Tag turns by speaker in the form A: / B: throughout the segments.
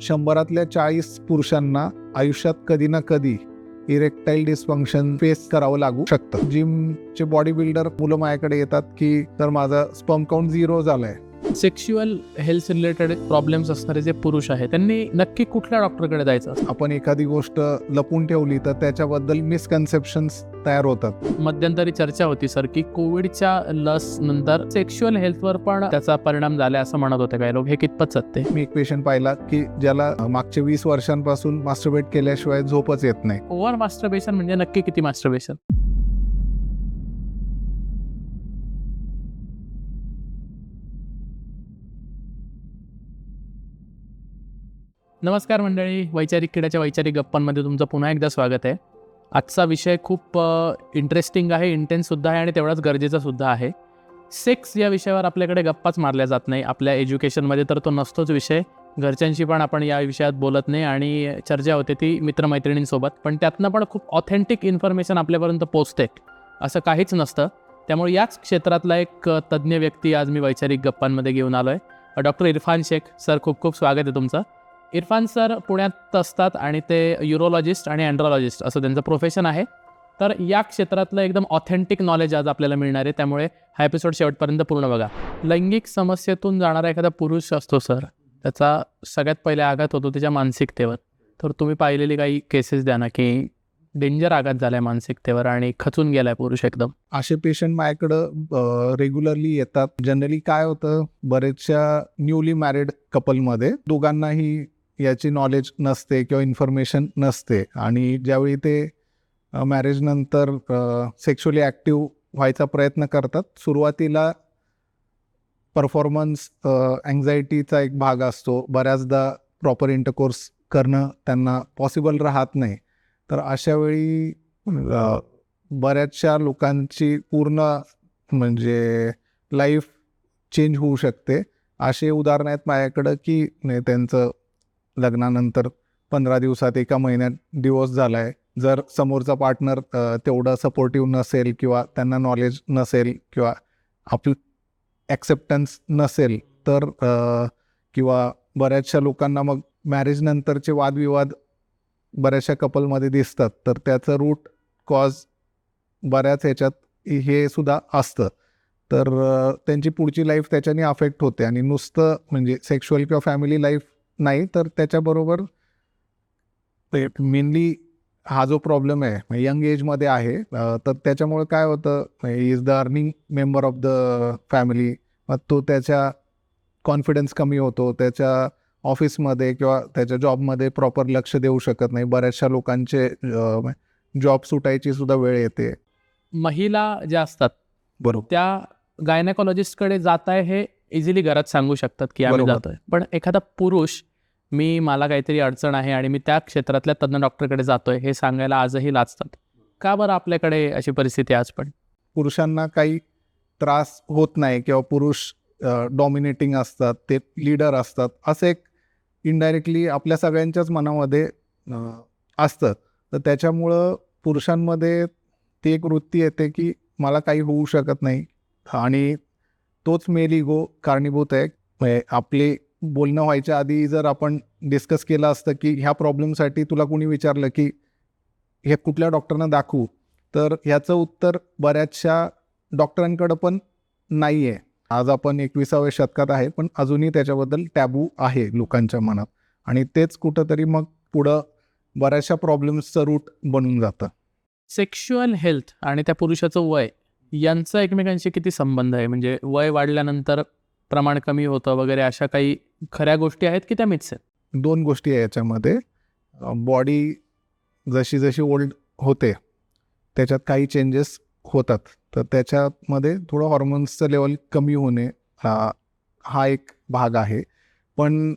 A: 100 40 पुरुषांना आयुष्यात कधी ना कधी इरेक्टाईल डिस्फंक्शन फेस करावं लागू शकतं. जिमचे बॉडी बिल्डर मुलं माझ्याकडे येतात की तर माझा स्पर्म काउंट 0 झालाय.
B: सेक्शुअल हेल्थ रिलेटेड प्रॉब्लेम्स असणारे जे पुरुष आहेत त्यांनी नक्की कुठल्या डॉक्टरकडे जायचं असतं?
A: आपण एखादी गोष्ट लपून ठेवली तर त्याच्याबद्दल मिसकन्सेप्शन्स तयार होतात.
B: मध्यंतरी चर्चा होती सर की कोविडच्या लस नंतर सेक्शुअल हेल्थवर पण त्याचा परिणाम झाला असं म्हणत होते काही लोक. हे कितपत सत्य?
A: मी एक पेशंट पाहिला की ज्याला मागच्या 20 वर्षांपासून मास्टरबेट केल्याशिवाय झोपच येत नाही.
B: ओव्हर मास्टरबेशन म्हणजे नक्की किती मास्टरबेशन? नमस्कार मंडळी, वैचारिक किड्याच्या वैचारिक गप्पांमध्ये तुमचं पुन्हा एकदा स्वागत आहे. आजचा विषय खूप इंटरेस्टिंग आहे, इंटेन्ससुद्धा आहे आणि तेवढाच गरजेचा सुद्धा आहे. सेक्स या विषयावर आपल्याकडे गप्पाच मारल्या जात नाही. आपल्या एज्युकेशनमध्ये तर तो नसतोच विषय. घरच्यांशी पण आपण या विषयात बोलत नाही आणि चर्चा होते ती मित्रमैत्रिणींसोबत. पण त्यातनं पण खूप ऑथेंटिक इन्फॉर्मेशन आपल्यापर्यंत पोचते असं काहीच नसतं. त्यामुळे याच क्षेत्रातला एक तज्ज्ञ व्यक्ती आज मी वैचारिक गप्पांमध्ये घेऊन आलो आहे. डॉक्टर इरफान शेख सर, खूप खूप स्वागत आहे तुमचं. इरफान सर पुण्यात असतात आणि ते युरोलॉजिस्ट आणि अँड्रोलॉजिस्ट असं त्यांचं प्रोफेशन आहे. तर या क्षेत्रातलं एकदम ऑथेंटिक नॉलेज आज आपल्याला मिळणार आहे, त्यामुळे हा एपिसोड शेवटपर्यंत पूर्ण बघा. लैंगिक समस्येतून जाणारा एखादा पुरुष असतो सर, त्याचा सगळ्यात पहिले आघात होतो त्याच्या मानसिकतेवर. तर तुम्ही पाहिलेली काही केसेस द्या ना की डेंजर आघात झालाय मानसिकतेवर आणि खचून गेलाय पुरुष एकदम.
A: असे पेशंट माझ्याकडं रेग्युलरली येतात. जनरली काय होतं, बरेचशा न्यूली मॅरिड कपलमध्ये दोघांनाही याची नॉलेज नसते किंवा इन्फॉर्मेशन नसते आणि ज्यावेळी ते मॅरेजनंतर सेक्शुअली ॲक्टिव्ह व्हायचा प्रयत्न करतात, सुरुवातीला परफॉर्मन्स अँझायटीचा एक भाग असतो. बऱ्याचदा प्रॉपर इंटरकोर्स करणं त्यांना पॉसिबल राहत नाही. तर अशा वेळी बऱ्याचशा लोकांची पूर्ण म्हणजे लाईफ चेंज होऊ शकते. असे उदाहरण आहेत माझ्याकडं की त्यांचं लग्नानंतर 15 दिवसात 1 महिन्यात डिवोर्स झाला आहे. जर समोरचा पार्टनर तेवढं सपोर्टिव्ह नसेल किंवा त्यांना नॉलेज नसेल किंवा आपलं ॲक्सेप्टन्स नसेल तर किंवा बऱ्याचशा लोकांना मग मॅरेजनंतरचे वादविवाद बऱ्याचशा कपलमध्ये दिसतात. तर त्याचं रूट कॉज बऱ्याच ह्याच्यात हे सुद्धा असतं. तर त्यांची पुढची लाईफ त्याच्याने अफेक्ट होते आणि नुसतं म्हणजे सेक्शुअल किंवा फॅमिली लाईफ नाही, तर त्याच्याबरोबर मेनली हा जो प्रॉब्लेम आहे यंग एजमध्ये आहे, तर त्याच्यामुळे काय होतं, he is the earning member of the family. मग तो त्याच्या कॉन्फिडन्स कमी होतो, त्याच्या ऑफिसमध्ये किंवा त्याच्या जॉबमध्ये प्रॉपर लक्ष देऊ शकत नाही. बऱ्याचशा लोकांचे जॉब सुटायची सुद्धा वेळ येते.
B: महिला ज्या असतात
A: बरोबर,
B: त्या गायनेकॉलॉजिस्टकडे जात आहे हे इझिली घरात सांगू शकतात की आम्ही
A: बरोबर.
B: जातोय. पण एखादा पुरुष, मला काहीतरी अडचण आहे आणि मी त्या क्षेत्रातल्या तज्ञ डॉक्टरकडे जातोय, हे सांगायला आजही लाजतात. का बरं आपल्याकडे अशी परिस्थिती आज पण?
A: पुरुषांना काही त्रास होत नाही किंवा पुरुष डॉमिनेटिंग असतात, ते लीडर असतात, असं एक इनडायरेक्टली आपल्या सगळ्यांच्याच मनामध्ये असतं. तर त्याच्यामुळं पुरुषांमध्ये ती एक वृत्ती येते की मला काही होऊ शकत नाही आणि तोच मेल इगो कारणीभूत आहे. म्हणजे आपले बोलणं व्हायच्या आधी जर आपण डिस्कस केलं असतं की ह्या प्रॉब्लेमसाठी तुला कुणी विचारलं की हे कुठल्या डॉक्टरना दाखवू, तर ह्याचं उत्तर बऱ्याचशा डॉक्टरांकडं पण नाही आहे. आज आपण 21व्या शतकात आहे, पण अजूनही त्याच्याबद्दल टॅबू आहे लोकांच्या मनात आणि तेच कुठंतरी मग पुढं बऱ्याचशा प्रॉब्लेम्सचं रूट बनून जातं.
B: सेक्शुअल हेल्थ आणि त्या पुरुषाचं वय यांचा एकमेकांशी किती संबंध आहे? म्हणजे वय वाढल्यानंतर प्रमाण कमी होतं वगैरे, अशा काही खऱ्या गोष्टी आहेत की त्या मिथ्स आहेत?
A: 2 गोष्टी आहे याच्यामध्ये. बॉडी जशी जशी ओल्ड होते त्याच्यात काही चेंजेस होतात. तर त्याच्यामध्ये थोडं हॉर्मोन्सचं लेवल कमी होणे हा एक भाग आहे. पण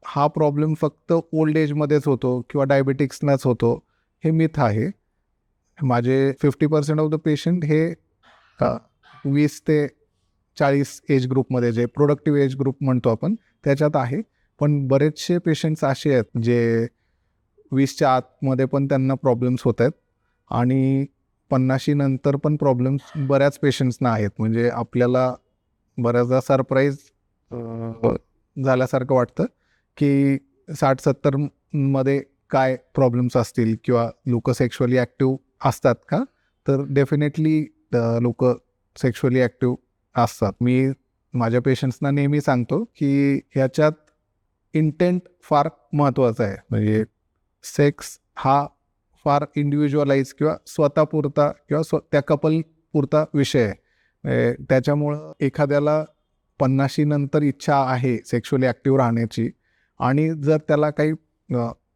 A: हा प्रॉब्लेम फक्त ओल्ड एजमध्येच होतो किंवा डायबेटिक्सलाच होतो हे मिथ आहे. माझे 50% ऑफ द पेशंट हे 20 ते 40 एज ग्रुपमध्ये, जे प्रोडक्टिव्ह एज ग्रुप म्हणतो आपण, त्याच्यात आहे. पण बरेचसे पेशंट्स असे आहेत जे 20च्या आतमध्ये पण त्यांना प्रॉब्लेम्स होत आहेत आणि 50शी नंतर पण प्रॉब्लेम्स बऱ्याच पेशंट्सना आहेत. म्हणजे आपल्याला बऱ्याचदा सरप्राईज झाल्यासारखं वाटतं की 60-70 मध्ये काय प्रॉब्लेम्स असतील किंवा लोक सेक्शुअली ॲक्टिव्ह असतात का, तर डेफिनेटली लोक सेक्शुअली ॲक्टिव्ह असतात. मी माझ्या पेशंट्सना नेहमी सांगतो की ह्याच्यात इंटेंट फार महत्त्वाचा आहे. म्हणजे सेक्स हा फार इंडिव्हिज्युअलाइज किंवा स्वतःपुरता किंवा त्या कपल पुरता विषय आहे. त्याच्यामुळं एखाद्याला 50 नंतर इच्छा आहे सेक्शुअली ॲक्टिव्ह राहण्याची आणि जर त्याला काही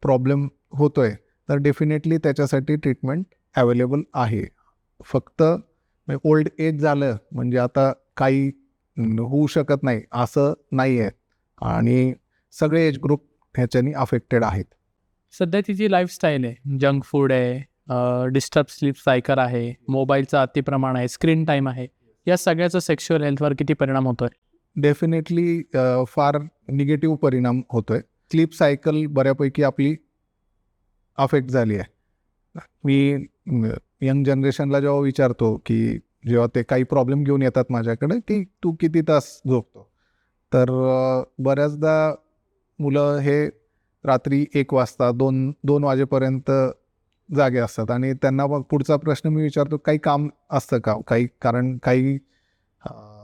A: प्रॉब्लेम होतोय तर डेफिनेटली त्याच्यासाठी ट्रीटमेंट अवेलेबल आहे. फक्त ओल्ड एज झालं म्हणजे आता काही होऊ शकत नाही असं नाही आहे आणि सगळे एज ग्रुप ह्याच्यानी अफेक्टेड आहेत.
B: सध्याची जी लाईफस्टाईल आहे, जंक फूड आहे, डिस्टर्ब स्लीप सायकल आहे, मोबाईलचं अतिप्रमाण आहे, स्क्रीन टाईम आहे, या सगळ्याचा सेक्शुअल हेल्थवर किती परिणाम होतोय?
A: डेफिनेटली फार निगेटिव्ह परिणाम होतोय. स्लीप सायकल बऱ्यापैकी आपली अफेक्ट झाली आहे. मी यंग जनरेशनला जेव्हा विचारतो की जेव्हा ते काही प्रॉब्लेम घेऊन येतात माझ्याकडे की तू किती तास झोपतो, तर बऱ्याचदा मुलं हे रात्री 1 वाजता 2 वाजेपर्यंत जागे असतात आणि त्यांना मग पुढचा प्रश्न मी विचारतो, काही काम असतं का? कारण काही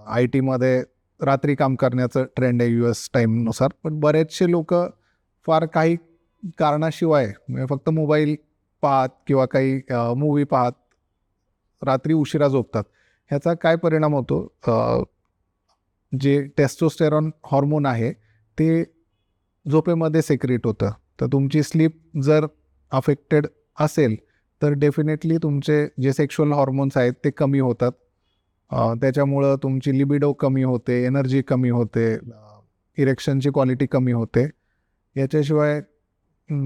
A: आय टीमध्ये रात्री काम करण्याचं ट्रेंड आहे US टाईमनुसार, पण बरेचसे लोक फार काही कारणाशिवाय म्हणजे फक्त मोबाईल पाहत किंवा काही मूवी पाहत रात्री उशिरा झोपतात. ह्याचा काय परिणाम होतो, जे टेस्टोस्टेरॉन हॉर्मोन आहे ते झोपेमध्ये सेक्रेट होतं. तर तुमची स्लीप जर अफेक्टेड असेल तर डेफिनेटली तुमचे जे सेक्शुअल हॉर्मोन्स आहेत ते कमी होतात. त्याच्यामुळं तुमची लिबिडो कमी होते, एनर्जी कमी होते, इरेक्शनची क्वालिटी कमी होते. याच्याशिवाय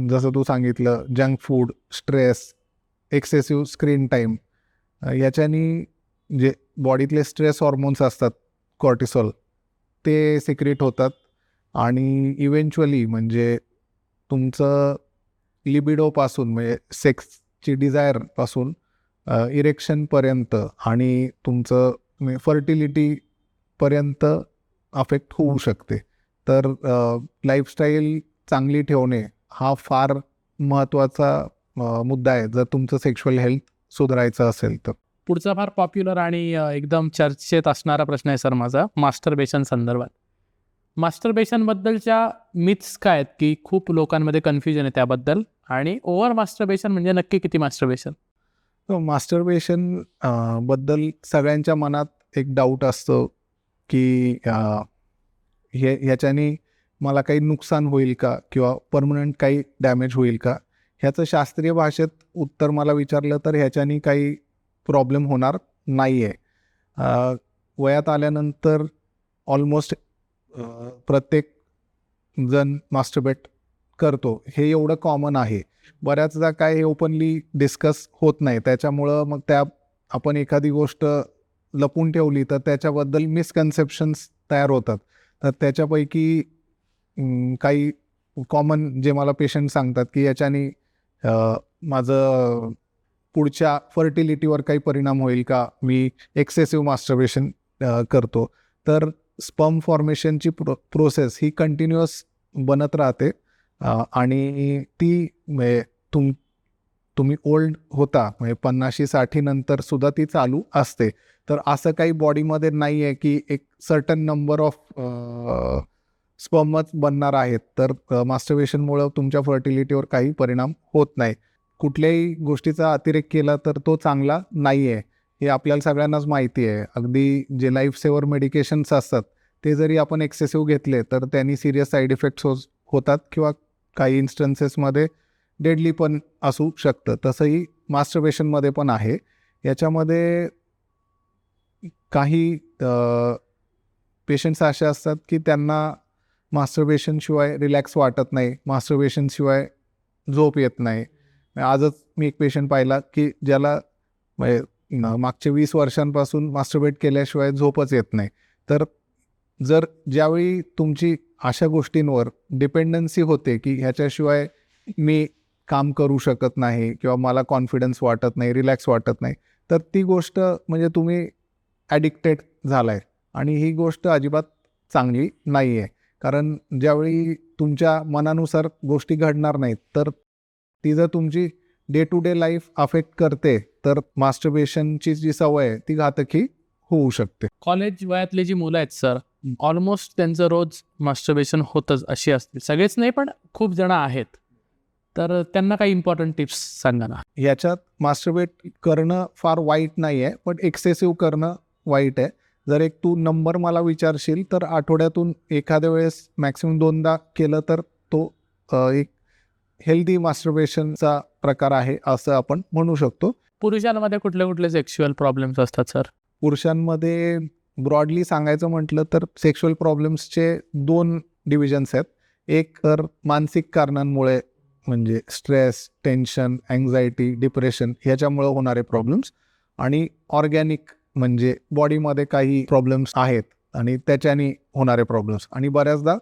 A: जसं तू सांगितलं junk food, stress, excessive screen time याच्यानी जे बॉडीतले स्ट्रेस हॉर्मोन्स असतात कॉर्टिसॉल ते सिक्रेट होतात आणि इव्हेंच्युअली म्हणजे तुमचं लिबिडोपासून म्हणजे सेक्सची डिझायरपासून इरेक्शनपर्यंत आणि तुमचं फर्टिलिटीपर्यंत अफेक्ट होऊ शकते. तर लाईफस्टाईल चांगली ठेवणे हा फार महत्त्वाचा मुद्दा आहे जर तुमचं सेक्शुअल हेल्थ सुधारायचं असेल तर.
B: पुढचा फार पॉप्युलर आणि एकदम चर्चेत असणारा प्रश्न आहे सर माझा, मास्टरबेशन संदर्भात. मास्टरबेशनबद्दलच्या मिथ्स काय आहेत की खूप लोकांमध्ये कन्फ्युजन आहे त्याबद्दल, आणि ओव्हर मास्टरबेशन म्हणजे नक्की किती मास्टरबेशन?
A: मास्टरबेशन बद्दल सगळ्यांच्या मनात एक डाऊट असतो की ह्याच्याने मला काही नुकसान होईल का किंवा परमनंट काही डॅमेज होईल का. ह्याचं शास्त्रीय भाषेत उत्तर मला विचारलं तर ह्याच्याने काही प्रॉब्लेम होणार नाही आहे. वयात आल्यानंतर ऑलमोस्ट प्रत्येक जण मास्टरबेट करतो, हे एवढं कॉमन आहे. बऱ्याचदा काय हे ओपनली डिस्कस होत नाही, त्याच्यामुळं मग आपण एखादी गोष्ट लपून ठेवली तर त्याच्याबद्दल मिसकन्सेप्शन्स तयार होतात. तर त्याच्यापैकी काही कॉमन जे मला पेशंट सांगतात की याच्याने माझं पुढच्या फर्टिलिटीवर काही परिणाम होईल का, मी एक्सेसिव्ह मास्टरबेशन करतो. तर स्पर्म फॉर्मेशनची प्रोसेस ही कंटिन्युअस बनत राहते आणि ती तुम्ही ओल्ड होता म्हणजे 50-60 नंतर सुद्धा ती चालू असते. तर असं काही बॉडीमध्ये नाही आहे की एक सर्टन नंबर ऑफ स्पर्मच बनणार आहेत, तर मास्टरबेशनमुळं तुमच्या फर्टिलिटीवर काही परिणाम होत नाही. कुठल्याही गोष्टीचा अतिरेक केला तर तो चांगला नाही आहे, हे आपल्याला सगळ्यांनाच माहिती आहे. अगदी जे लाईफ सेवर मेडिकेशन्स असतात ते जरी आपण एक्सेसिव्ह घेतले तर त्यांनी सिरियस साईड इफेक्ट्स होतात किंवा काही इन्स्टन्सेसमध्ये डेडली पण असू शकतं. तसंही मास्टरबेशनमध्ये पण आहे. याच्यामध्ये काही पेशंट्स असे असतात की त्यांना मास्टरबेशनशिवाय रिलॅक्स वाटत नाही, मास्टरबेशनशिवाय झोप येत नाही. आजच मी एक पेशंट पाहिला की ज्याला मागच्या 20 वर्षांपासून मास्टरबेट केल्याशिवाय झोपच येत नाही. तर जर ज्यावेळी तुमची अशा गोष्टींवर डिपेंडन्सी होते की ह्याच्याशिवाय मी काम करू शकत नाही किंवा मला कॉन्फिडन्स वाटत नाही, रिलॅक्स वाटत नाही, तर ती गोष्ट म्हणजे तुम्ही ॲडिक्टेड झालाय आणि ही गोष्ट अजिबात चांगली नाही आहे. कारण ज्यावेळी तुमच्या मनानुसार गोष्टी घडणार नाहीत तर ती जर तुमची day to day life affect करते तर मास्टरबेशनची जी सवय आहे ती घातकी होऊ शकते.
B: कॉलेज वयातली जी मुलं आहेत सर, ऑलमोस्ट त्यांचं रोज मास्टरबेशन होतच अशी असतील, सगळेच नाही पण खूप जण आहेत, तर त्यांना काही इम्पॉर्टंट टिप्स सांगा ना.
A: ह्याच्यात मास्टरबेट करणं फार वाईट नाही आहे, पण एक्सेसिव्ह करणं वाईट आहे. जर एक तू नंबर मला विचारशील तर आठवड्यातून एखाद्या वेळेस मॅक्सिमम 2दा केलं तर तो एक हेल्दी मास्टरबेशनचा प्रकार आहे असं आपण म्हणू शकतो.
B: पुरुषांमध्ये कुठले कुठले सेक्शुअल प्रॉब्लेम्स असतात सर?
A: पुरुषांमध्ये ब्रॉडली सांगायचं म्हटलं तर सेक्शुअल प्रॉब्लेम्सचे 2 डिव्हिजन्स आहेत. एक तर मानसिक कारणांमुळे म्हणजे स्ट्रेस, टेन्शन, अँझायटी, डिप्रेशन ह्याच्यामुळे होणारे प्रॉब्लेम्स, आणि ऑर्गॅनिक म्हणजे बॉडीमध्ये काही प्रॉब्लेम्स आहेत आणि त्याच्याने होणारे प्रॉब्लेम्स, आणि बऱ्याचदा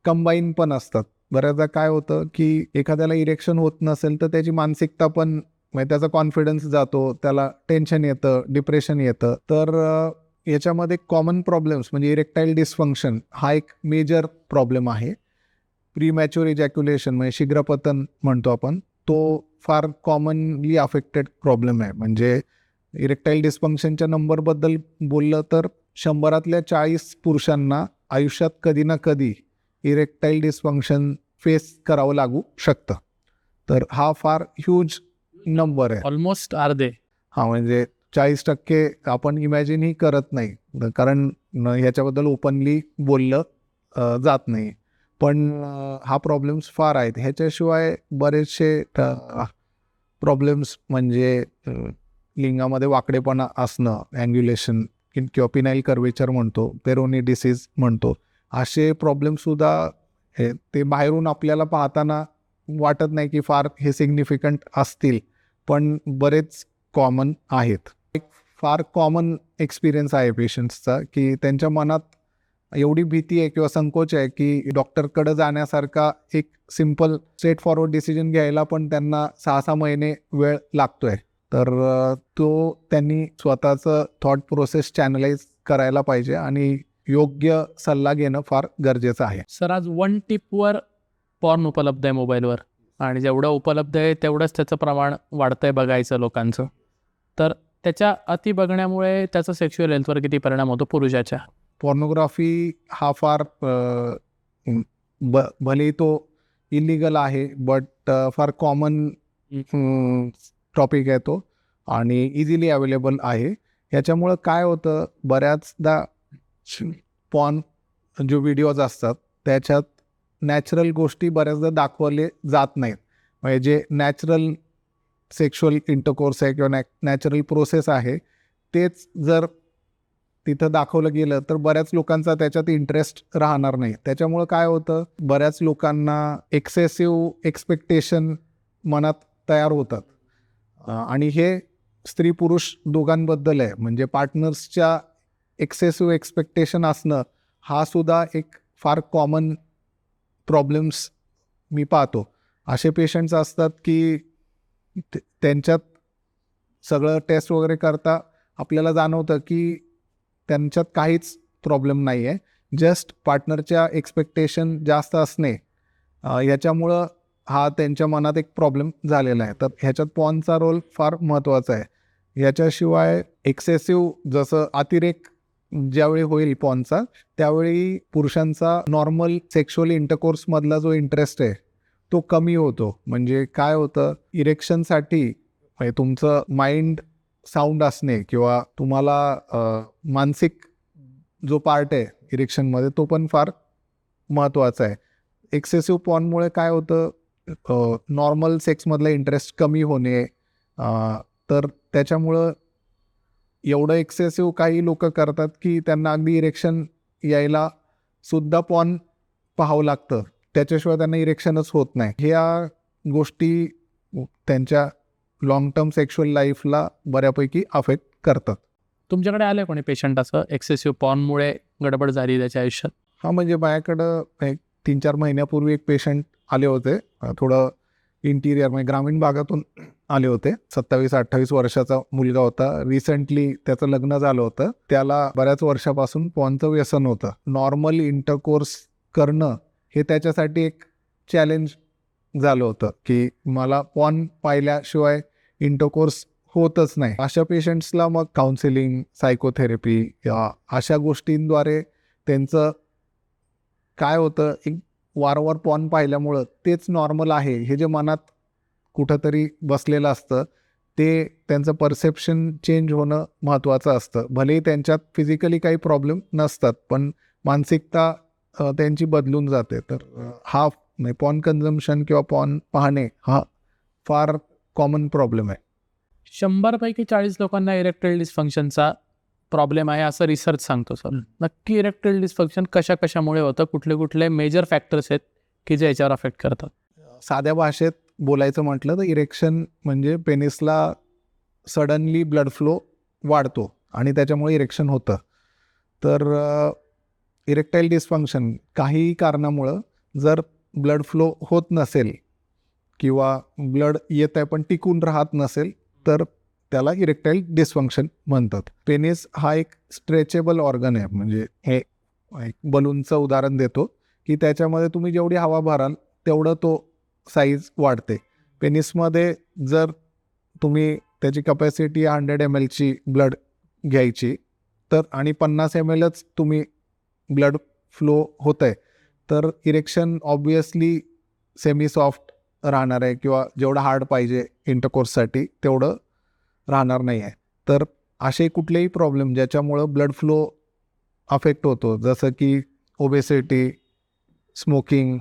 A: कंबाईन पण असतात. बऱ्याचदा काय होतं की एखाद्याला इरेक्शन होत नसेल तर त्याची मानसिकता पण म्हणजे त्याचा कॉन्फिडन्स जातो, त्याला टेन्शन येतं, डिप्रेशन येतं. तर याच्यामध्ये कॉमन प्रॉब्लेम्स म्हणजे इरेक्टाईल डिस्फंक्शन हा एक मेजर प्रॉब्लेम आहे. प्रीमॅच्युअर इजॅक्युलेशन म्हणजे शीघ्रपतन म्हणतो आपण, तो फार कॉमनली अफेक्टेड प्रॉब्लेम आहे. म्हणजे इरेक्टाईल डिस्फंक्शनच्या नंबरबद्दल बोललं तर 100तल्या 40 पुरुषांना आयुष्यात कधी ना कधी इरेक्टाईल डिस्फंक्शन फेस करावं लागू शकतं. तर हा फार ह्यूज नंबर आहे.
B: ऑलमोस्ट अर्धे.
A: हा म्हणजे 40% आपण इमॅजिनही करत नाही, कारण ह्याच्याबद्दल ओपनली बोललं जात नाही. पण हा प्रॉब्लेम्स फार आहेत. ह्याच्याशिवाय बरेचसे प्रॉब्लेम्स म्हणजे लिंगामध्ये वाकडेपणा असणं, अँग्युलेशन किंवा पिनाईल कर्वेचर म्हणतो, पेरोनी डिसीज म्हणतो, असे प्रॉब्लेमसुद्धा ते बाहेरून आपल्याला पाहताना वाटत नाही की फार हे सिग्निफिकंट असतील, पण बरेच कॉमन आहेत. एक फार कॉमन एक्सपिरियन्स आहे पेशंट्सचा की त्यांच्या मनात एवढी भीती आहे किंवा संकोच आहे की डॉक्टरकडे जाण्यासारखा एक सिम्पल स्ट्रेट फॉरवर्ड डिसिजन घ्यायला पण त्यांना 6-6 महिने वेळ लागतोय. तर तो त्यांनी स्वतःचं थॉट प्रोसेस चॅनलाइज करायला पाहिजे आणि योग्य सल्ला घेणं फार गरजेचं आहे.
B: सर, आज 1 टिपवर पॉर्न उपलब्ध आहे मोबाईलवर, आणि जेवढं उपलब्ध आहे तेवढंच त्याचं प्रमाण वाढतंय बघायचं लोकांचं. तर त्याच्या अति बघण्यामुळे त्याचा सेक्शुअल हेल्थवर किती परिणाम होतो पुरुषाच्या?
A: पॉर्नोग्राफी हा फार भलेही तो इलिगल आहे, बट फार कॉमन टॉपिक आहे तो, आणि इझिली अवेलेबल आहे. ह्याच्यामुळं काय होतं, बऱ्याचदा पॉर्न जो व्हिडिओज असतात त्याच्यात नॅचरल गोष्टी बऱ्याचदा दाखवले जात नाहीत. म्हणजे जे नॅचरल सेक्शुअल इंटरकोर्स आहे किंवा नॅचरल प्रोसेस आहे तेच जर तिथं दाखवलं गेलं तर बऱ्याच लोकांचा त्याच्यात इंटरेस्ट राहणार नाही. त्याच्यामुळं काय होतं, बऱ्याच लोकांना एक्सेसिव्ह एक्सपेक्टेशन मनात तयार होतात, आणि हे स्त्री पुरुष दोघांबद्दल आहे. म्हणजे पार्टनर्सच्या एक्सेसिव्ह एक्सपेक्टेशन असणं हा सुद्धा एक फार कॉमन प्रॉब्लेम्स मी पाहतो. असे पेशंट्स असतात की त्यांच्यात सगळं टेस्ट वगैरे करता आपल्याला जाणवतं की त्यांच्यात काहीच प्रॉब्लेम नाही आहे, जस्ट पार्टनरच्या एक्सपेक्टेशन जास्त असणे याच्यामुळं हा त्यांच्या मनात एक प्रॉब्लेम झालेला आहे. तर ह्याच्यात पॉर्नचा रोल फार महत्त्वाचा आहे. याच्याशिवाय एक्सेसिव्ह जसं अतिरेक ज्यावेळी होईल पॉर्नचा, त्यावेळी पुरुषांचा नॉर्मल सेक्शुअल इंटरकोर्समधला जो इंटरेस्ट आहे तो कमी होतो. म्हणजे काय होतं, इरेक्शनसाठी म्हणजे तुमचं माइंड साऊंड असणे किंवा तुम्हाला मानसिक जो पार्ट आहे इरेक्शनमध्ये तो पण फार महत्त्वाचा आहे. एक्सेसिव्ह पॉर्नमुळे काय होतं, नॉर्मल सेक्समधला इंटरेस्ट कमी होणे, तर त्याच्यामुळं एवढं एक्सेसिव्ह काही लोक करतात की त्यांना अगदी इरेक्शन यायला सुद्धा पॉर्न पाहावं लागतं, त्याच्याशिवाय त्यांना इरेक्शनच होत नाही. ह्या गोष्टी त्यांच्या लॉंग टर्म सेक्शुअल लाईफला बऱ्यापैकी अफेक्ट करतात.
B: तुमच्याकडे आलं कोणी पेशंट असं एक्सेसिव्ह पॉर्नमुळे गडबड झाली त्याच्या आयुष्यात?
A: हा म्हणजे माझ्याकडं एक 3-4 महिन्यापूर्वी एक पेशंट आले होते, थोडं इंटिरियर म्हणजे ग्रामीण भागातून आले होते. 27-28 वर्षाचा मुलगा होता. रिसेंटली त्याचं लग्न झालं होतं. त्याला बऱ्याच वर्षापासून पॉर्नचं व्यसन होतं. नॉर्मल इंटरकोर्स करणं हे त्याच्यासाठी एक चॅलेंज झालं होतं की मला पॉर्न पाहिल्याशिवाय इंटरकोर्स होतच नाही. अशा पेशंट्सला मग काउन्सिलिंग, सायकोथेरपी या अशा गोष्टींद्वारे त्यांचं काय होतं, एक वारंवार पॉर्न पाहिल्यामुळं तेच नॉर्मल आहे हे जे मनात कुठंतरी बसलेलं असतं ते त्यांचं परसेप्शन चेंज होणं महत्त्वाचं असतं. भलेही त्यांच्यात फिजिकली काही प्रॉब्लेम नसतात पण मानसिकता त्यांची बदलून जाते. तर हा पॉर्न कन्झम्पशन किंवा पॉर्न पाहणे हा फार कॉमन प्रॉब्लेम आहे.
B: 100पैकी 40 लोकांना इरेक्टाईल डिस्फंक्शनचा प्रॉब्लेम आहे असं रिसर्च सांगतो सर. नक्की इरेक्टाईल डिस्फंक्शन कशामुळे होतं, कुठले कुठले मेजर फॅक्टर्स आहेत की जे याच्यावर अफेक्ट करतात?
A: साध्या भाषेत बोलायचं म्हटलं तर इरेक्शन म्हणजे पेनिसला सडनली ब्लड फ्लो वाढतो आणि त्याच्यामुळे इरेक्शन होतं. तर इरेक्टाईल डिस्फंक्शन काही कारणामुळं जर ब्लड फ्लो होत नसेल किंवा ब्लड येत आहे पण टिकून राहत नसेल तर त्याला इरेक्टाईल डिस्फंक्शन म्हणतात. पेनिस हा एक स्ट्रेचेबल ऑर्गन आहे. म्हणजे हे एक बलूनचं उदाहरण देतो की त्याच्यामध्ये तुम्ही जेवढी हवा भराल तेवढं तो साईज वाढते. पेनिसमध्ये जर तुम्ही त्याची कपॅसिटी 100 ml ची ब्लड घ्यायची तर आणि 50 mlच तुम्ही ब्लड फ्लो होत आहे तर इरेक्शन ऑब्वियसली सेमी सॉफ्ट राहणार आहे किंवा जेवढं हार्ड पाहिजे इंटरकोर्ससाठी तेवढं राहणार नाही आहे. तर असे कुठलेही प्रॉब्लेम ज्याच्यामुळं ब्लड फ्लो अफेक्ट होतो जसं की ओबेसिटी, स्मोकिंग,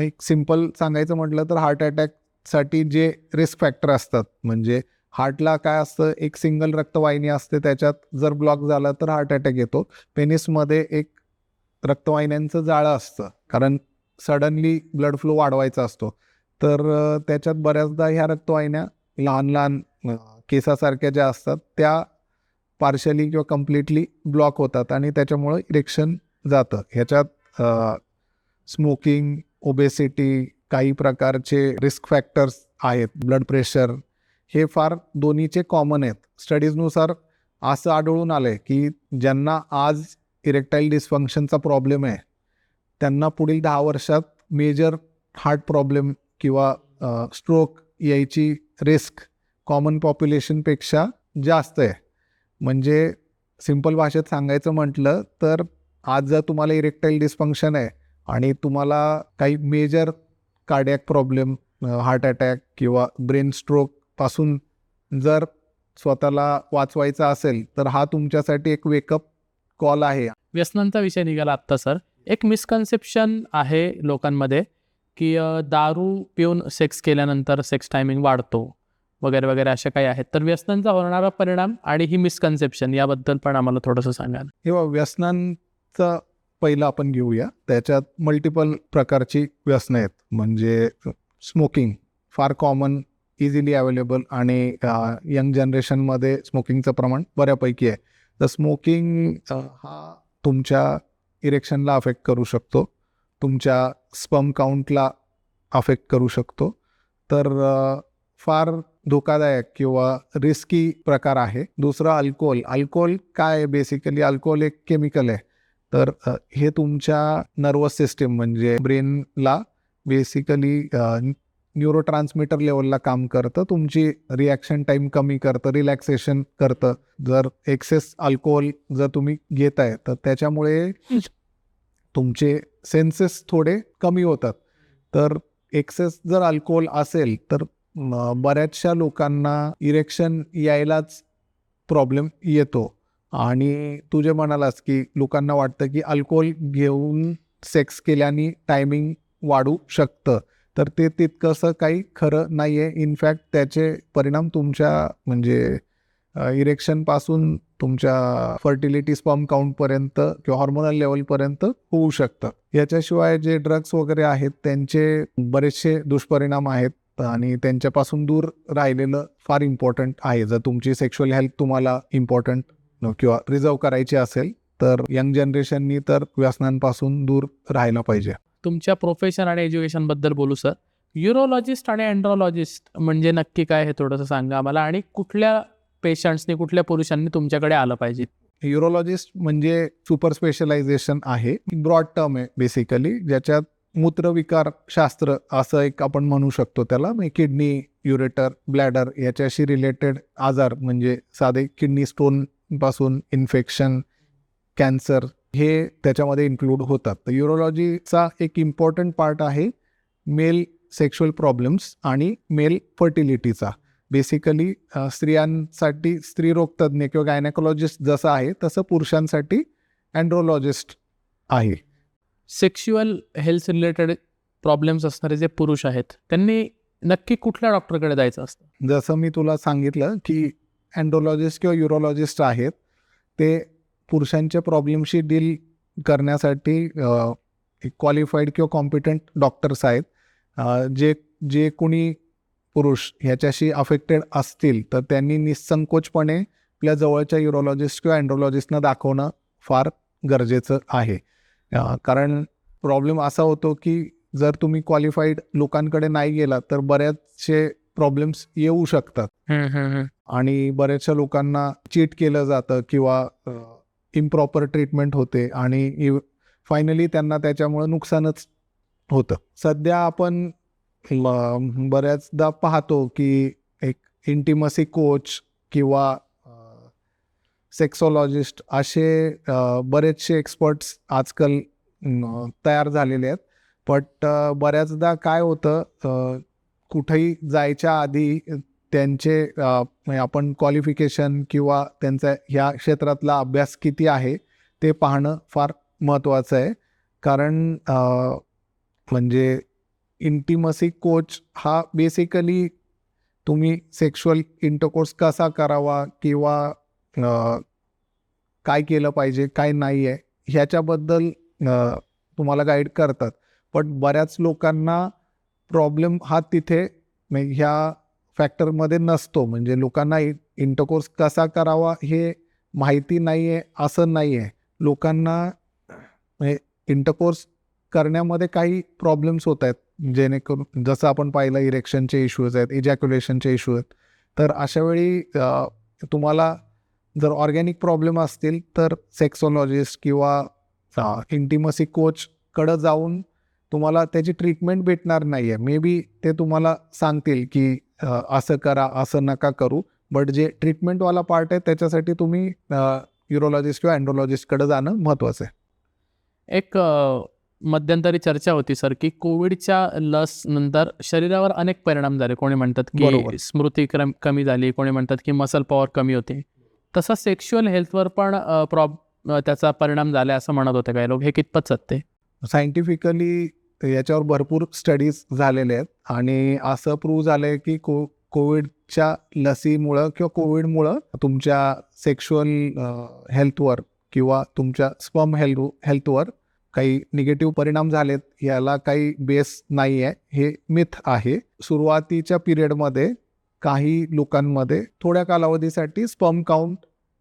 A: एक सिम्पल सांगायचं म्हटलं तर हार्ट अटॅकसाठी जे रिस्क फॅक्टर असतात म्हणजे हार्टला काय असतं, एक सिंगल रक्तवाहिनी असते त्याच्यात जर ब्लॉक झाला तर हार्ट अटॅक येतो. पेनिसमध्ये एक रक्तवाहिन्यांचं जाळं असतं कारण सडनली ब्लड फ्लो वाढवायचा असतो. तर त्याच्यात बऱ्याचदा ह्या रक्तवाहिन्या लहान लहान केसासारख्या ज्या असतात त्या पार्शली किंवा कम्प्लिटली ब्लॉक होतात आणि त्याच्यामुळं इरेक्शन जातं. ह्याच्यात स्मोकिंग, ओबेसिटी, काही प्रकारचे रिस्क फॅक्टर्स आहेत, ब्लड प्रेशर हे फार दोन्हीचे कॉमन आहेत. स्टडीजनुसार असं आढळून आलं आहे की ज्यांना आज इरेक्टाईल डिस्फंक्शनचा प्रॉब्लेम आहे त्यांना पुढील 10 वर्षात मेजर हार्ट प्रॉब्लेम किंवा स्ट्रोक यायची रिस्क कॉमन पॉप्युलेशनपेक्षा जास्त आहे. म्हणजे सिंपल भाषेत सांगायचं म्हटलं तर आज जर तुम्हाला इरेक्टाईल डिस्फंक्शन आहे आणि तुम्हाला काही major cardiac problem, heart attack किंवा ब्रेन स्ट्रोकपासून जर स्वतःला वाचवायचा असेल तर हा तुमच्यासाठी एक वेकअप कॉल आहे.
B: व्यसनांचा विषय निघाला आत्ता सर. एक मिसकन्सेप्शन आहे लोकांमध्ये की दारू पिऊन सेक्स केल्यानंतर सेक्स टायमिंग वाढतो वगैरे वगैरे अशा काही आहेत. तर व्यसनांचा होणारा परिणाम आणि ही मिसकन्सेप्शन याबद्दल पण आम्हाला थोडंसं सांगा.
A: किंवा व्यसनांचा पहिलं आपण घेऊया. त्याच्यात मल्टिपल प्रकारची व्यसनं आहेत. म्हणजे स्मोकिंग फार कॉमन, इझिली अवेलेबल आणि यंग जनरेशनमध्ये स्मोकिंगचं प्रमाण बऱ्यापैकी आहे. तर स्मोकिंग हा तुमच्या इरेक्शनला अफेक्ट करू शकतो, तुमच्या स्पर्म काउंटला अफेक्ट करू शकतो. तर फार धोकादायक किंवा रिस्की प्रकार आहे. दुसरं अल्कोहोल काय आहे? बेसिकली अल्कोहोल एक केमिकल आहे. तर हे तुमच्या नर्वस सिस्टीम म्हणजे ब्रेनला बेसिकली न्यूरोट्रान्समीटर लेवलला काम करतं, तुमची रिॲक्शन टाईम कमी करतं, रिलॅक्सेशन करतं. जर एक्सेस अल्कोहोल जर तुम्ही घेताय तर त्याच्यामुळे तुमचे सेन्सेस थोडे कमी होतात. तर एक्सेस जर अल्कोहोल असेल तर बऱ्याचशा लोकांना इरेक्शन यायलाच प्रॉब्लेम येतो. आणि तू जे म्हणालास की लोकांना वाटतं की अल्कोहोल घेऊन सेक्स केल्याने टायमिंग वाढू शकतं, तर ते तितकंसं काही खरं नाही आहे. इनफॅक्ट त्याचे परिणाम तुमच्या म्हणजे इरेक्शनपासून तुमच्या फर्टिलिटी, स्पर्म काउंटपर्यंत किंवा हॉर्मोनल लेवलपर्यंत होऊ शकतात. याच्याशिवाय जे ड्रग्स वगैरे आहेत त्यांचे बरेचसे दुष्परिणाम आहेत आणि त्यांच्यापासून दूर राहिलेलं फार इम्पॉर्टंट आहे. जर तुमची सेक्शुअल हेल्थ तुम्हाला इम्पॉर्टंट किंवा प्रिझर्व करायची असेल तर यंग जनरेशननी तर व्यसनांपासून दूर राहायला पाहिजे.
B: तुमच्या प्रोफेशन आणि एज्युकेशनबद्दल बोलू सर. युरोलॉजिस्ट आणि एंड्रोलॉजिस्ट म्हणजे नक्की काय हे थोडंसं सांगा आम्हाला, आणि कुठल्या पेशंट्सनी, कुठल्या पुरुषांनी तुमच्याकडे आलं पाहिजे?
A: युरोलॉजिस्ट म्हणजे सुपर स्पेशलायझेशन आहे, ब्रॉड टर्म आहे बेसिकली, ज्याच्यात मूत्रविकार शास्त्र असं एक आपण म्हणू शकतो त्याला. म्हणजे किडनी, युरेटर, ब्लॅडर याच्याशी रिलेटेड आजार, म्हणजे साधे किडनी स्टोन पासून इन्फेक्शन, कॅन्सर हे त्याच्यामध्ये इन्क्लूड होतात. तर युरोलॉजीचा एक इम्पॉर्टंट पार्ट आहे मेल सेक्शुअल प्रॉब्लेम्स आणि मेल फर्टिलिटीचा. बेसिकली स्त्रियांसाठी स्त्रीरोग तज्ज्ञ किंवा गायनेकोलॉजिस्ट जसं आहे तसं पुरुषांसाठी अँड्रोलॉजिस्ट आहे.
B: सेक्शुअल हेल्थ रिलेटेड प्रॉब्लेम्स असणारे जे पुरुष आहेत त्यांनी नक्की कुठल्या डॉक्टरकडे जायचं असतं?
A: जसं मी तुला सांगितलं की अँड्रोलॉजिस्ट किंवा युरोलॉजिस्ट आहेत, ते पुरुषांच्या प्रॉब्लेमशी डील करण्यासाठी क्वालिफाईड किंवा कॉम्पिटंट डॉक्टर्स आहेत. जे कोणी पुरुष ह्याच्याशी अफेक्टेड असतील तर त्यांनी निसंकोचपणे आपल्या जवळच्या युरोलॉजिस्ट किंवा अँड्रोलॉजिस्टना दाखवणं फार गरजेचं आहे. कारण प्रॉब्लेम असा होतो की जर तुम्ही क्वालिफाईड लोकांकडे नाही गेला तर बऱ्याचशे प्रॉब्लेम्स येऊ शकतात आणि बऱ्याचशा लोकांना चीट केलं जातं किंवा इम्प्रॉपर ट्रीटमेंट होते आणि फायनली त्यांना त्याच्यामुळे नुकसानच होतं. सध्या आपण बऱ्याचदा पाहतो की एक इंटिमसी कोच किंवा सेक्सोलॉजिस्ट असे बरेचसे एक्सपर्ट्स आजकाल तयार झालेले आहेत. बट बऱ्याचदा काय होतं, कुठेही जायच्या आधी त्यांचे म्हणजे आपण क्वालिफिकेशन किंवा त्यांचा ह्या क्षेत्रातला अभ्यास किती आहे ते पाहणं फार महत्त्वाचं आहे. कारण म्हणजे इंटिमसी कोच हा बेसिकली तुम्ही सेक्शुअल इंटरकोर्स कसा करावा किंवा काय केलं पाहिजे काय नाही आहे ह्याच्याबद्दल तुम्हाला गाईड करतात. पण बऱ्याच लोकांना प्रॉब्लेम हा तिथे ह्या फॅक्टरमध्ये नसतो. म्हणजे लोकांना इंटरकोर्स कसा करावा हे माहिती नाही आहे असं नाही आहे. लोकांना इंटरकोर्स करण्यामध्ये काही प्रॉब्लेम्स होत आहेत, जेणेकरून जसं आपण पाहिलं इरेक्शनचे इश्यूज आहेत, इजॅक्युलेशनचे इश्यू आहेत. तर अशावेळी तुम्हाला जर ऑर्गॅनिक प्रॉब्लेम असतील तर सेक्सोलॉजिस्ट किंवा इंटिमसी कोचकडं जाऊन तुम्हाला त्याची ट्रीटमेंट भेटणार नाही आहे. मे बी ते तुम्हाला सांगतील की असं करा, असं नका करू, बट जे ट्रीटमेंटवाला पार्ट आहे त्याच्यासाठी तुम्ही युरोलॉजिस्ट किंवा अँड्रोलॉजिस्टकडे जाणं महत्त्वाचं आहे.
B: एक मध्यंतरी चर्चा होती सर की कोविडच्या लस नंतर शरीरावर अनेक परिणाम झाले. कोणी म्हणतात
A: बरोबर.
B: की स्मृती कमी झाली, कोणी म्हणतात की मसल पॉवर कमी होते. तसा सेक्शुअल हेल्थवर पण त्याचा परिणाम झाला असं म्हणत होते काही लोक. हे कितपत सत्य आहे?
A: सायंटिफिकली याच्यावर भरपूर स्टडीज झालेले आहेत आणि असं प्रूव्ह झालं आहे की कोविडच्या लसीमुळं किंवा कोविडमुळं तुमच्या सेक्शुअल हेल्थवर किंवा तुमच्या स्पर्म हेल्थवर काही निगेटिव्ह परिणाम झालेत. याला काही बेस नाही आहे, हे मिथ आहे. सुरुवातीच्या पिरियडमध्ये काही लोकांमध्ये थोड्या कालावधीसाठी स्पर्म काउंट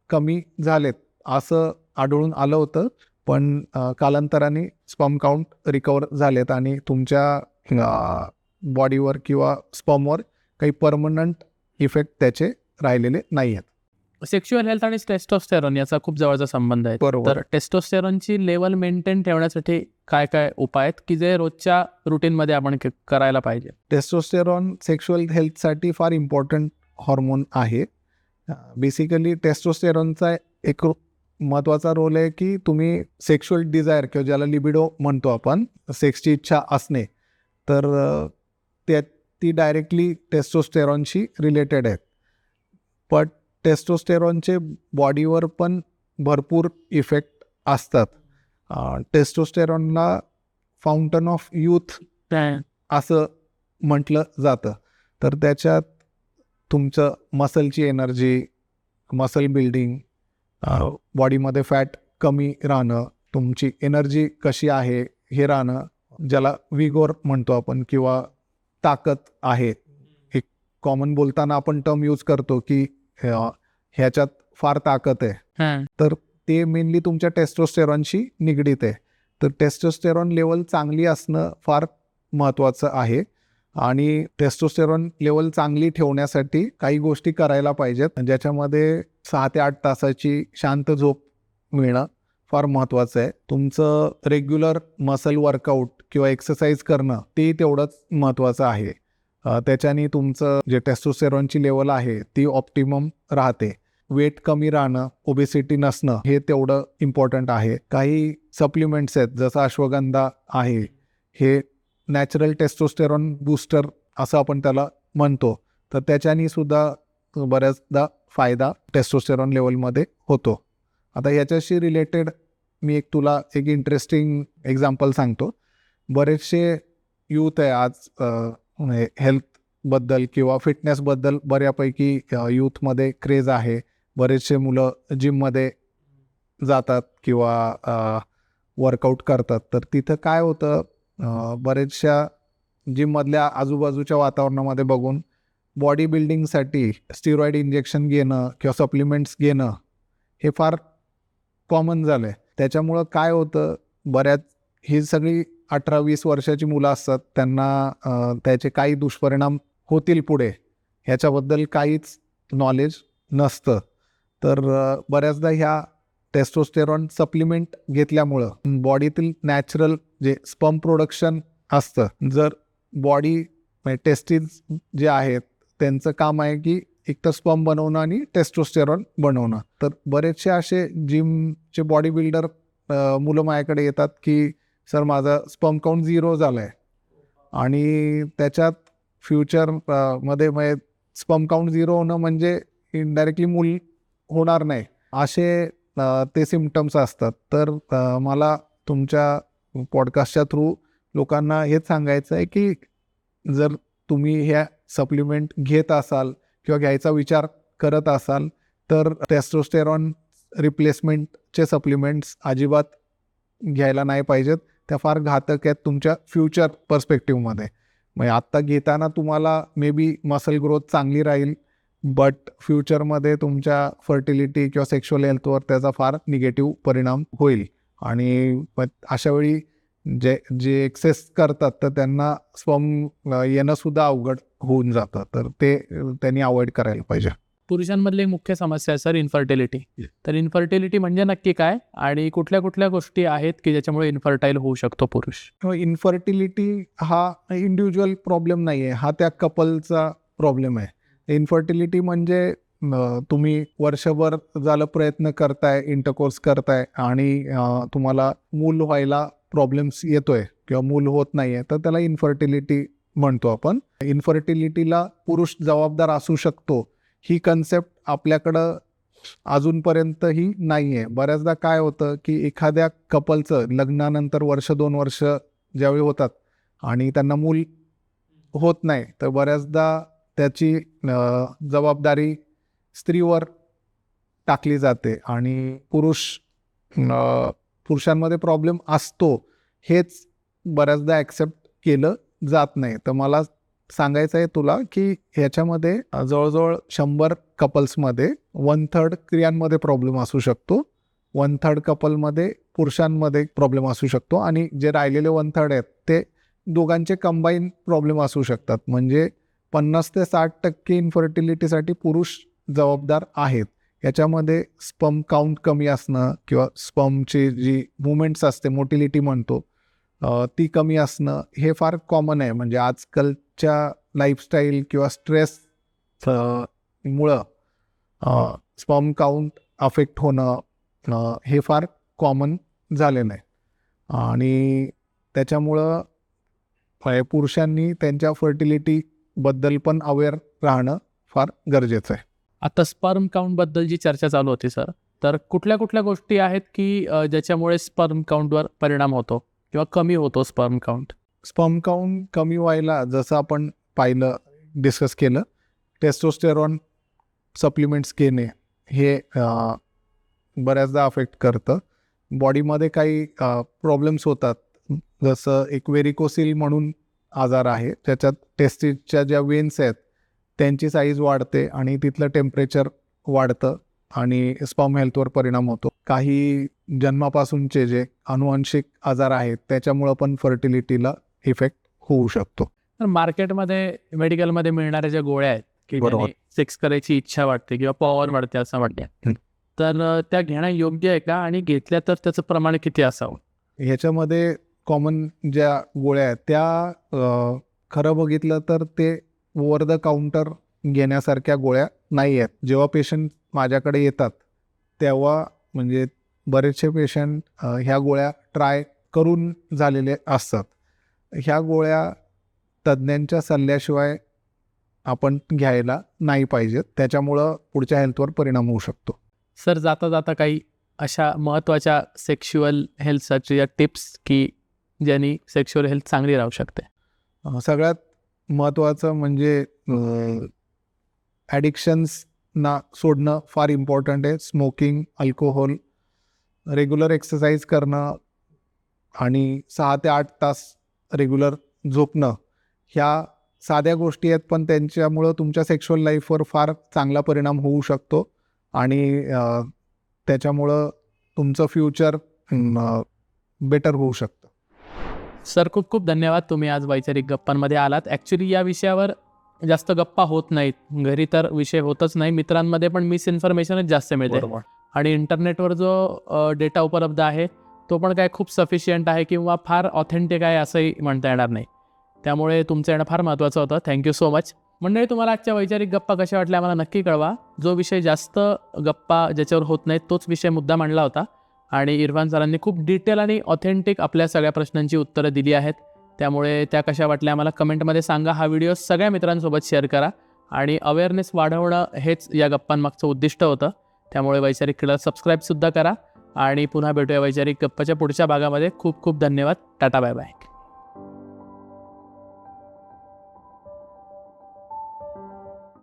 A: कमी झालेत असं आढळून आलं होतं, पण कालांतराने स्पर्म काउंट रिकवर झालेत आणि तुमच्या बॉडीवर किंवा स्पर्मवर काही परमनंट इफेक्ट त्याचे राहिलेले नाही आहेत.
B: सेक्शुअल हेल्थ आणि टेस्टोस्टेरॉन याचा खूप जवळचा संबंध आहे.
A: बरोबर.
B: तर टेस्टोस्टेरॉनची लेवल मेंटेन ठेवण्यासाठी काय काय उपाय आहेत की जे रोजच्या रुटीनमध्ये आपण करायला पाहिजे?
A: टेस्टोस्टेरॉन सेक्शुअल हेल्थसाठी फार इम्पॉर्टंट हॉर्मोन आहे. बेसिकली टेस्टोस्टेरॉनचा एक महत्त्वाचा रोल आहे की तुम्ही सेक्शुअल डिझायर किंवा ज्याला लिबिडो म्हणतो आपण, सेक्सची इच्छा असणे, तर ती डायरेक्टली टेस्टोस्टेरॉनशी रिलेटेड आहेत. पण टेस्टोस्टेरॉनचे बॉडीवर पण भरपूर इफेक्ट असतात. टेस्टोस्टेरॉनला फाउंटन ऑफ यूथ असं म्हटलं जातं. तर त्याच्यात तुमचं मसलची एनर्जी, मसल बिल्डिंग, बॉडीमध्ये फॅट कमी राहणं, तुमची एनर्जी कशी आहे हे राहणं, ज्याला विगोर म्हणतो आपण किंवा ताकद आहे. एक कॉमन बोलताना आपण टर्म यूज करतो की ह्याच्यात फार ताकद आहे, तर ते मेनली तुमच्या टेस्टोस्टेरॉनशी निगडीत आहे. तर टेस्टोस्टेरॉन लेवल चांगली असणं फार महत्त्वाचं आहे आणि टेस्टोस्टेरॉन लेवल चांगली ठेवण्यासाठी काही गोष्टी करायला पाहिजेत, ज्याच्यामध्ये 6 ते 8 तासाची शांत झोप मिळणं फार महत्त्वाचं आहे. तुमचं रेग्युलर मसल वर्कआउट किंवा एक्सरसाइज करणं ते तेवढंच महत्त्वाचं आहे. त्याच्याने तुमचं जे टेस्टोस्टेरॉनची लेवल आहे ती ऑप्टिमम राहते. वेट कमी राहणं, ओबेसिटी नसणं हे तेवढं इम्पॉर्टंट आहे. काही सप्लिमेंट्स आहेत जसं अश्वगंधा आहे, हे नॅचरल टेस्टोस्टेरॉन बूस्टर असं आपण त्याला म्हणतो. तर त्याच्याने सुद्धा बऱ्याचदा फायदा टेस्टोस्टेरॉन लेवलमध्ये होतो. आता ह्याच्याशी रिलेटेड मी तुला एक इंटरेस्टिंग एक्झाम्पल सांगतो. बरेचसे यूथ आहे आज हेल्थबद्दल किंवा फिटनेसबद्दल बऱ्यापैकी यूथमध्ये क्रेज आहे. बरेचसे मुलं जिममध्ये जातात किंवा वर्कआउट करतात. तर तिथं काय होतं, बरेचशा जिममधल्या आजूबाजूच्या वातावरणामध्ये बघून बॉडी बिल्डिंगसाठी स्टिरॉइड इंजेक्शन घेणं किंवा सप्लिमेंट्स घेणं हे फार कॉमन झालं आहे. त्याच्यामुळं काय होतं, ही सगळी 18-20 वर्षाची मुलं असतात, त्यांना त्याचे काही दुष्परिणाम होतील पुढे ह्याच्याबद्दल काहीच नॉलेज नसतं. तर बऱ्याचदा ह्या टेस्टोस्टेरॉन सप्लिमेंट घेतल्यामुळं बॉडीतील नॅचरल जे स्पर्म प्रोडक्शन असतं, जर बॉडी टेस्टिस जे आहेत त्यांचं काम आहे की एक तर स्पर्म बनवणं आणि टेस्टोस्टेरॉन बनवणं. तर बरेचसे असे जिमचे बॉडी बिल्डर मुलं माझ्याकडे येतात की सर माझा स्पर्म काउंट 0 झाला आहे आणि त्याच्यात फ्युचरमध्ये स्पर्म काउंट 0 होणं म्हणजे इनडायरेक्टली मूल होणार नाही, असे ते सिम्पटम्स असतात. तर मला तुमच्या पॉडकास्टच्या थ्रू लोकांना हेच सांगायचं आहे की जर तुम्ही ह्या सप्लिमेंट घेत असाल किंवा घ्यायचा विचार करत असाल तर टेस्टोस्टेरॉन रिप्लेसमेंटचे सप्लिमेंट्स अजिबात घ्यायला नाही पाहिजेत. त्या फार घातक आहेत तुमच्या फ्युचर पर्स्पेक्टिव्हमध्ये. म्हणजे आत्ता घेताना तुम्हाला मे बी मसल ग्रोथ चांगली राहील, बट फ्युचरमध्ये तुमच्या फर्टिलिटी किंवा सेक्शुअल हेल्थवर त्याचा फार निगेटिव्ह परिणाम होईल. आणि अशा वेळी जे एक्सेस करतात तर त्यांना स्पर्म येणं सुद्धा अवघड होऊन जातं. तर ते त्यांनी अवॉइड करायला पाहिजे.
B: पुरुषांमधली एक मुख्य समस्या आहे सर इन्फर्टिलिटी. तर इन्फर्टिलिटी म्हणजे नक्की काय आणि कुठल्या कुठल्या गोष्टी आहेत की ज्याच्यामुळे इन्फर्टाईल होऊ शकतो पुरुष?
A: इन्फर्टिलिटी हा इंडिव्हिज्युअल प्रॉब्लेम नाही आहे, हा त्या कपलचा प्रॉब्लेम आहे. इन्फर्टिलिटी म्हणजे तुम्ही वर्षभर झालं प्रयत्न करताय, इंटरकोर्स करताय आणि तुम्हाला मूल व्हायला प्रॉब्लेम्स येतोय किंवा मूल होत नाही आहे, तर त्याला इन्फर्टिलिटी म्हणतो आपण. इन्फर्टिलिटीला पुरुष जबाबदार असू शकतो ही कन्सेप्ट आपल्याकडं अजूनपर्यंतही नाही आहे. बऱ्याचदा काय होतं की एखाद्या कपलचं लग्नानंतर 1-2 वर्ष ज्यावेळी होतात आणि त्यांना मूल होत नाही, तर बऱ्याचदा त्याची जबाबदारी स्त्रीवर टाकली जाते आणि पुरुषांमध्ये प्रॉब्लेम असतो हेच बऱ्याचदा ॲक्सेप्ट केलं जात नाही. तर मला सांगायचं आहे तुला की ह्याच्यामध्ये जवळजवळ 100 कपल्समध्ये 1/3 स्त्रियांमध्ये प्रॉब्लेम असू शकतो, 1/3 कपलमध्ये पुरुषांमध्ये प्रॉब्लेम असू शकतो आणि जे राहिलेले 1/3 आहेत ते दोघांचे कंबाईन प्रॉब्लेम असू शकतात. म्हणजे 50 ते 60% इन्फर्टिलिटीसाठी पुरुष जबाबदार आहेत. याच्यामध्ये स्पर्म काउंट कमी असणं किंवा स्पर्मची जी मुवमेंट्स असते, मोटिलिटी म्हणतो, ती कमी असणं हे फार कॉमन आहे. म्हणजे आजकालच्या लाईफस्टाईल किंवा स्ट्रेस मुळं स्पर्म काउंट अफेक्ट होणं हे फार कॉमन झालेलं आहे आणि त्याच्यामुळं पुरुषांनी त्यांच्या फर्टिलिटीबद्दल पण अवेअर राहणं फार गरजेचं आहे.
B: आता स्पर्म काउंटबद्दल जी चर्चा चालू होती सर, तर कुठल्या कुठल्या गोष्टी आहेत की ज्याच्यामुळे स्पर्म काउंटवर परिणाम होतो किंवा कमी होतो स्पर्म काउंट?
A: स्पर्म काउंट कमी व्हायला जसं आपण पाहिलं, डिस्कस केलं, टेस्टोस्टेरॉन सप्लिमेंट्स घेणे हे बऱ्याचदा अफेक्ट करतं. बॉडीमध्ये काही प्रॉब्लेम्स होतात, जसं एक व्हेरिकोसिल म्हणून आजार आहे, त्याच्यात टेस्टिसच्या ज्या वेन्स आहेत त्यांची साईज वाढते आणि तिथलं टेम्परेचर वाढतं आणि स्पर्म हेल्थवर परिणाम होतो. काही जन्मापासूनचे जे अनुवांशिक आजार आहेत त्याच्यामुळं पण फर्टिलिटीला इफेक्ट होऊ शकतो.
B: तर मार्केटमध्ये मेडिकलमध्ये मिळणाऱ्या ज्या गोळ्या आहेत की
A: बरोबर.
B: सेक्स करायची इच्छा वाटते किंवा पॉवर वाढते असं वाटतं, तर त्या घेणं योग्य आहे का, आणि घेतल्या तर त्याचं प्रमाण किती असावं?
A: ह्याच्यामध्ये कॉमन ज्या गोळ्या आहेत त्या खरं बघितलं तर ते ओव्हर द काउंटर घेण्यासारख्या गोळ्या नाही आहेत. जेव्हा पेशंट माझ्याकडे येतात तेव्हा म्हणजे बरेचसे पेशंट ह्या गोळ्या ट्राय करून झालेले असतात. ह्या गोळ्या तज्ज्ञांच्या सल्ल्याशिवाय आपण घ्यायला नाही पाहिजेत. त्याच्यामुळं पुढच्या हेल्थवर परिणाम होऊ शकतो.
B: सर, जाता जाता काही अशा महत्त्वाच्या सेक्शुअल हेल्थच्या टिप्स की ज्यांनी सेक्शुअल हेल्थ चांगली राहू शकते?
A: सगळ्यात महत्त्वाचं म्हणजे ॲडिक्शन्सना सोडणं फार इम्पॉर्टंट आहे. स्मोकिंग, अल्कोहोल, रेग्युलर एक्सरसाइज करणं आणि 6 ते 8 तास रेग्युलर झोपणं, ह्या साध्या गोष्टी आहेत, पण त्यांच्यामुळं तुमच्या सेक्शुअल लाईफवर फार चांगला परिणाम होऊ शकतो आणि त्याच्यामुळं तुमचं फ्युचर बेटर होऊ शकतं.
B: सर, खूप खूप धन्यवाद. तुम्ही आज वैचारिक गप्पांमध्ये आलात. ॲक्च्युली या विषयावर जास्त गप्पा होत नाहीत. घरी तर विषय होतच नाही. मित्रांमध्ये पण मिसइन्फॉर्मेशनच जास्त मिळते. आणि इंटरनेटवर जो डेटा उपलब्ध आहे तो पण काय खूप सफिशियंट आहे किंवा फार ऑथेंटिक आहे असंही म्हणता येणार नाही. त्यामुळे तुमचं येणं फार महत्त्वाचं होतं. Thank you so much. मंडळी, तुम्हाला आजच्या वैचारिक गप्पा कशा वाटल्या आम्हाला नक्की कळवा. जो विषय जास्त गप्पा ज्याच्यावर होत नाहीत तोच विषय मुद्दा मांडला होता, आणि इरफान सरांनी खूप डिटेल आणि ऑथेंटिक आपल्या सगळ्या प्रश्नांची उत्तरं दिली आहेत. त्यामुळे त्या कशा वाटल्या आम्हाला कमेंटमध्ये सांगा. हा व्हिडिओ सगळ्या मित्रांसोबत शेअर करा, आणि अवेअरनेस वाढवणं हेच या गप्पांमागचं उद्दिष्ट होतं. त्यामुळे वैचारिक क्रीडा सबस्क्राईबसुद्धा करा, आणि पुन्हा भेटूया वैचारिक गप्पाच्या पुढच्या भागामध्ये. खूप खूप धन्यवाद. टाटा, बाय बाय.